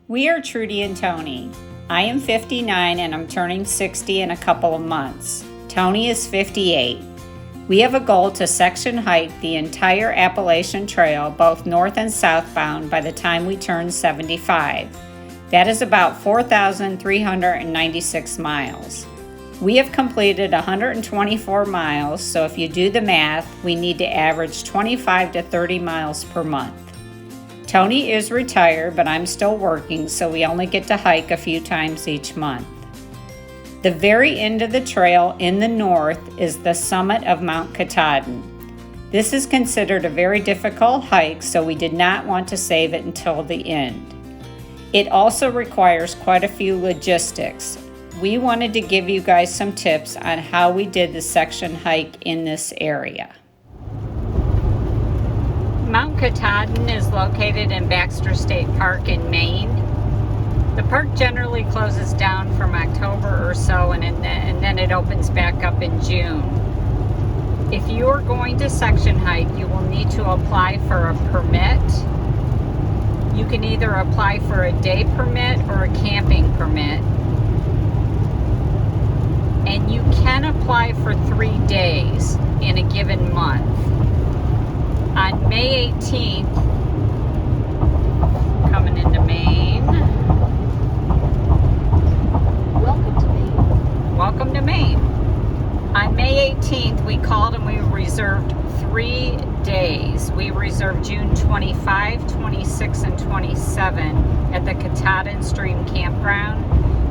We are Trudy and Tony. I am 59 and I'm turning 60 in a couple of months. Tony is 58. We have a goal to section hike the entire Appalachian Trail, both north and southbound, by the time we turn 75. That is about 4,396 miles. We have completed 124 miles, so if you do the math, we need to average 25 to 30 miles per month. Tony is retired, but I'm still working, so we only get to hike a few times each month. The very end of the trail in the north is the summit of Mt Katahdin. This is considered a very difficult hike, so we did not want to save it until the end. It also requires quite a few logistics. We wanted to give you guys some tips on how we did the section hike in this area. Mt Katahdin is located in Baxter State Park in Maine. The park generally closes down from October or so, and then it opens back up in June. If you are going to section hike, you will need to apply for a permit. You can either apply for a day permit or a camping permit. And you can apply for 3 days in a given month. On May 18th, coming into Maine. Welcome to Maine. Welcome to Maine. On May 18th, we called and we reserved 3 days. We reserved June 25, 26, and 27 at the Katahdin Stream Campground.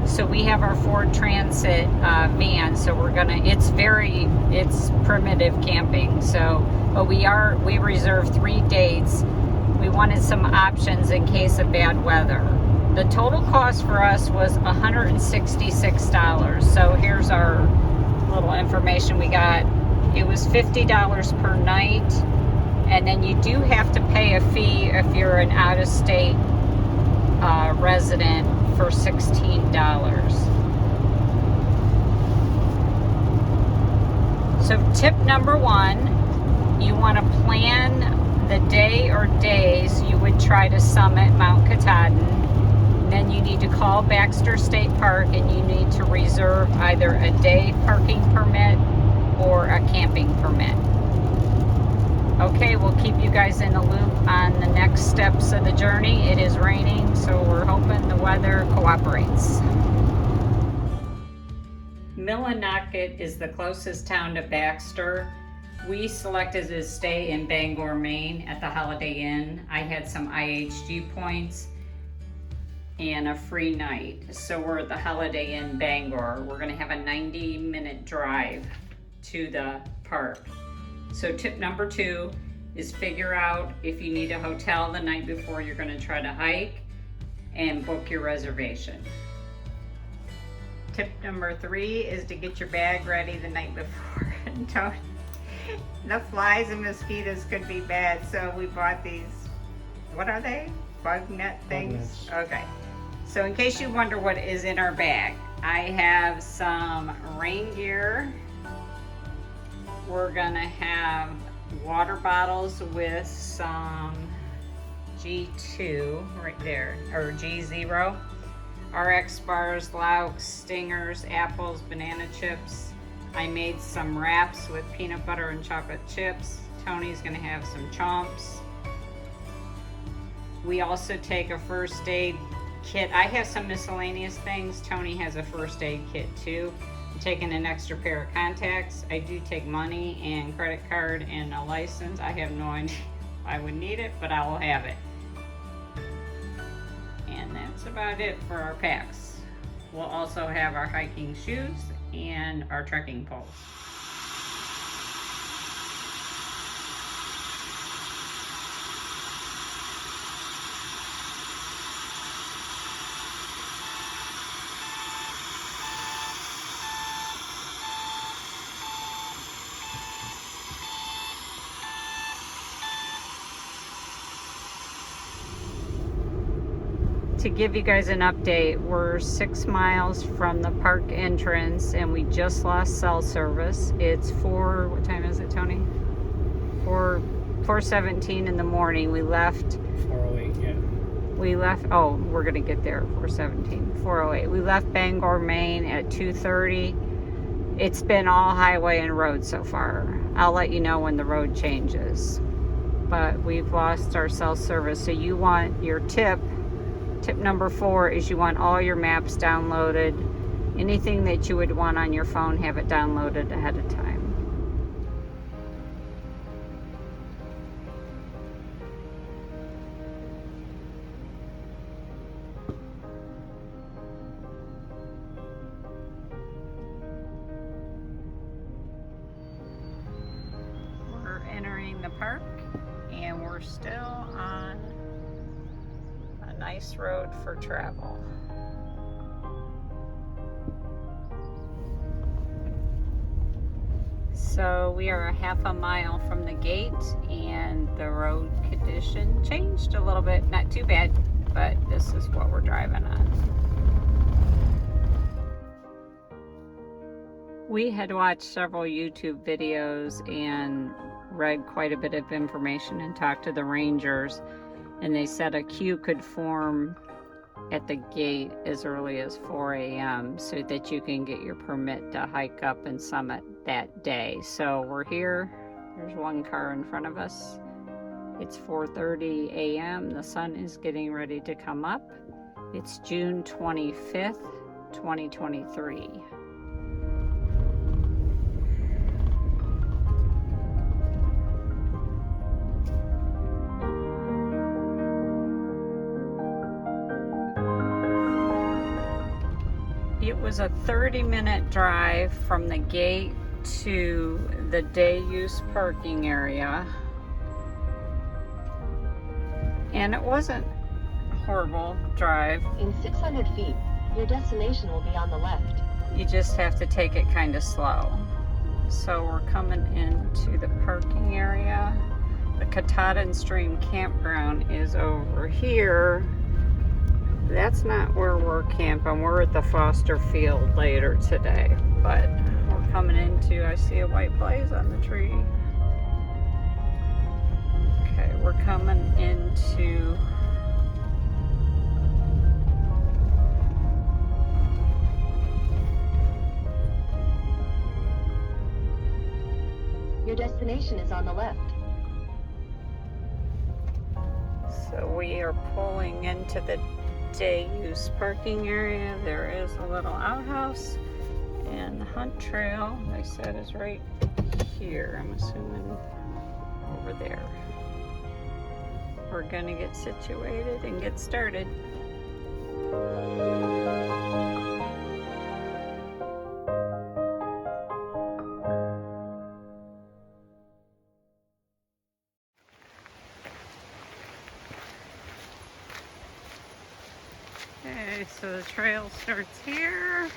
So we have our Ford Transit van, so it's primitive camping. So, but we reserved 3 dates. We wanted some options in case of bad weather. The total cost for us was $166. So here's our little information we got. It was $50 per night, and then you do have to pay a fee if you're an out-of-state resident for $16. So tip number 1, you want to plan the day or days you would try to summit Mt Katahdin. Then you need to call Baxter State Park and you need to reserve either a day parking permit or a camping permit. Okay, we'll keep you guys in the loop on the next steps of the journey. It is raining, so we're hoping the weather cooperates. Millinocket is the closest town to Baxter. We selected to stay in Bangor, Maine at the Holiday Inn. I had some IHG points and a free night. So we're at the Holiday Inn Bangor. We're gonna have a 90-minute drive to the park. So tip number 2 is figure out if you need a hotel the night before you're gonna try to hike and book your reservation. Tip number 3 is to get your bag ready the night before. The flies and mosquitoes could be bad, so we bought these, what are they? Bug net things? Okay. So in case you wonder what is in our bag, I have some rain gear. We're gonna have water bottles with some G2 right there, or G0. RX bars, Louks, Stingers, apples, banana chips. I made some wraps with peanut butter and chocolate chips. Tony's gonna have some chomps. We also take a first aid kit. I have some miscellaneous things. Tony has a first aid kit too. I'm taking an extra pair of contacts. I do take money and credit card and a license. I have no idea if I would need it, but I will have it. And that's about it for our packs. We'll also have our hiking shoes and our trekking poles. To give you guys an update, we're 6 miles from the park entrance and we just lost cell service. It's what time is it, Tony? 4:17 in the morning. We left 4:08, yeah. We left, oh, we're gonna get there at 4:08. We left Bangor, Maine at 2:30. It's been all highway and road so far. I'll let you know when the road changes. But we've lost our cell service. So you want your tip number 4 is you want all your maps downloaded. Anything that you would want on your phone, have it downloaded ahead of time. We're entering the park and we're still on a nice road for travel. So we are a half a mile from the gate and the road condition changed a little bit. Not too bad, but this is what we're driving on. We had watched several YouTube videos and read quite a bit of information and talked to the rangers, and they said a queue could form at the gate as early as 4 a.m. so that you can get your permit to hike up and summit that day. So we're here. There's one car in front of us. It's 4:30 a.m. The sun is getting ready to come up. It's June 25th, 2023. It was a 30-minute drive from the gate to the day use parking area. And it wasn't a horrible drive. In 600 feet, your destination will be on the left. You just have to take it kind of slow. So we're coming into the parking area. The Katahdin Stream Campground is over here. That's not where we're camping. We're at the Foster Field later today, but we're coming into, I see a white blaze on the tree. Okay, we're coming into Your destination is on the left. So we are pulling into the day use parking area. There is a little outhouse, and the hunt trail, they said, is right here. I'm assuming over there. We're gonna get situated and get started. Okay, so the trail starts here,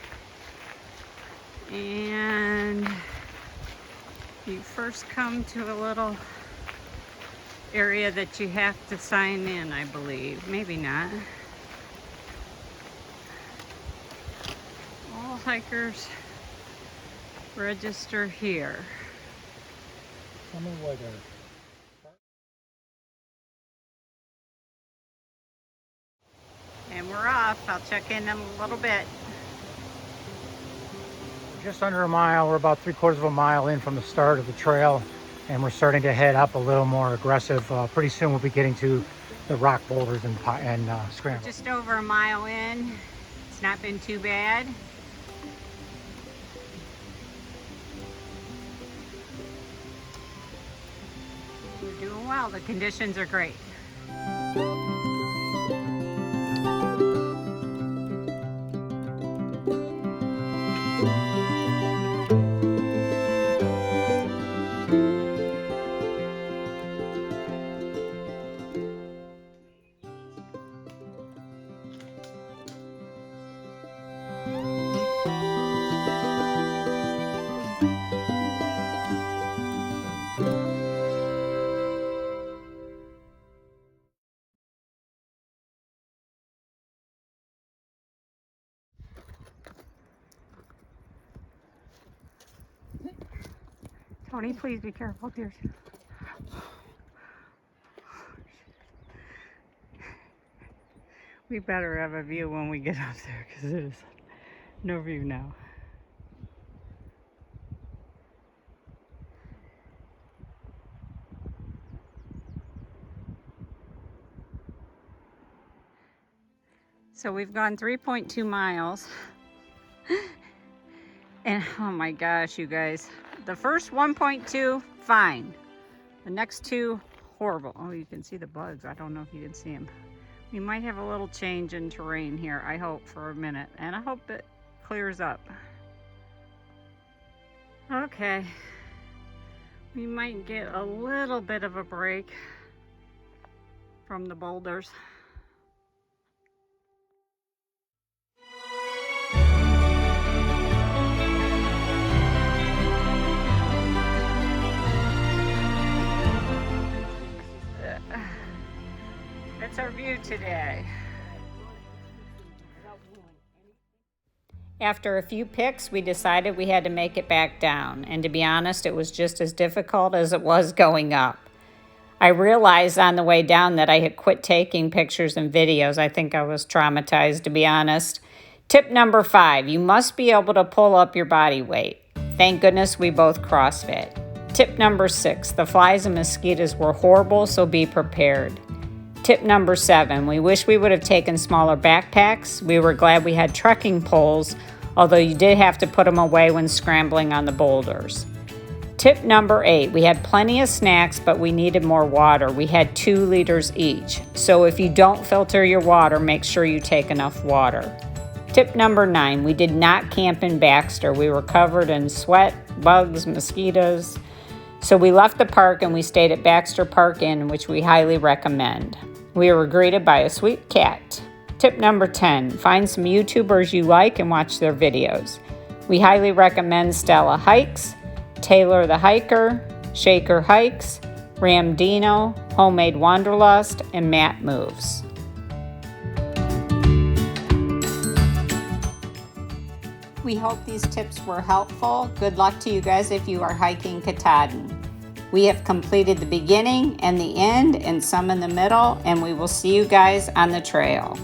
and you first come to a little area that you have to sign in, I believe. Maybe not. All hikers register here. Tell me what And we're off. I'll check in a little bit. just under a mile. We're about 3/4 of a mile in from the start of the trail, and we're starting to head up a little more aggressive. Pretty soon we'll be getting to the rock boulders and scramble. Just over a mile in. It's not been too bad. We're doing well. The conditions are great. Tony, please be careful, dear. We better have a view when we get up there because it is no view now. So we've gone 3.2 miles. And oh my gosh, you guys. The first 1.2, fine. The next two, horrible. Oh, you can see the bugs. I don't know if you can see them. We might have a little change in terrain here, I hope, for a minute. And I hope it clears up. Okay. We might get a little bit of a break from the boulders. That's our view today. After a few picks, we decided we had to make it back down. And to be honest, it was just as difficult as it was going up. I realized on the way down that I had quit taking pictures and videos. I think I was traumatized, to be honest. Tip number 5, you must be able to pull up your body weight. Thank goodness we both CrossFit. Tip number 6, the flies and mosquitoes were horrible, so be prepared. Tip number 7, we wish we would have taken smaller backpacks. We were glad we had trekking poles, although you did have to put them away when scrambling on the boulders. Tip number 8, we had plenty of snacks, but we needed more water. We had 2 liters each. So if you don't filter your water, make sure you take enough water. Tip number 9, we did not camp in Baxter. We were covered in sweat, bugs, mosquitoes. So we left the park and we stayed at Baxter Park Inn, which we highly recommend. We were greeted by a sweet cat. Tip number 10, find some YouTubers you like and watch their videos. We highly recommend Stella Hikes, Taylor the Hiker, Shaker Hikes, Ram Dino, Homemade Wanderlust, and Matt Moves. We hope these tips were helpful. Good luck to you guys if you are hiking Katahdin. We have completed the beginning and the end and some in the middle, and we will see you guys on the trail.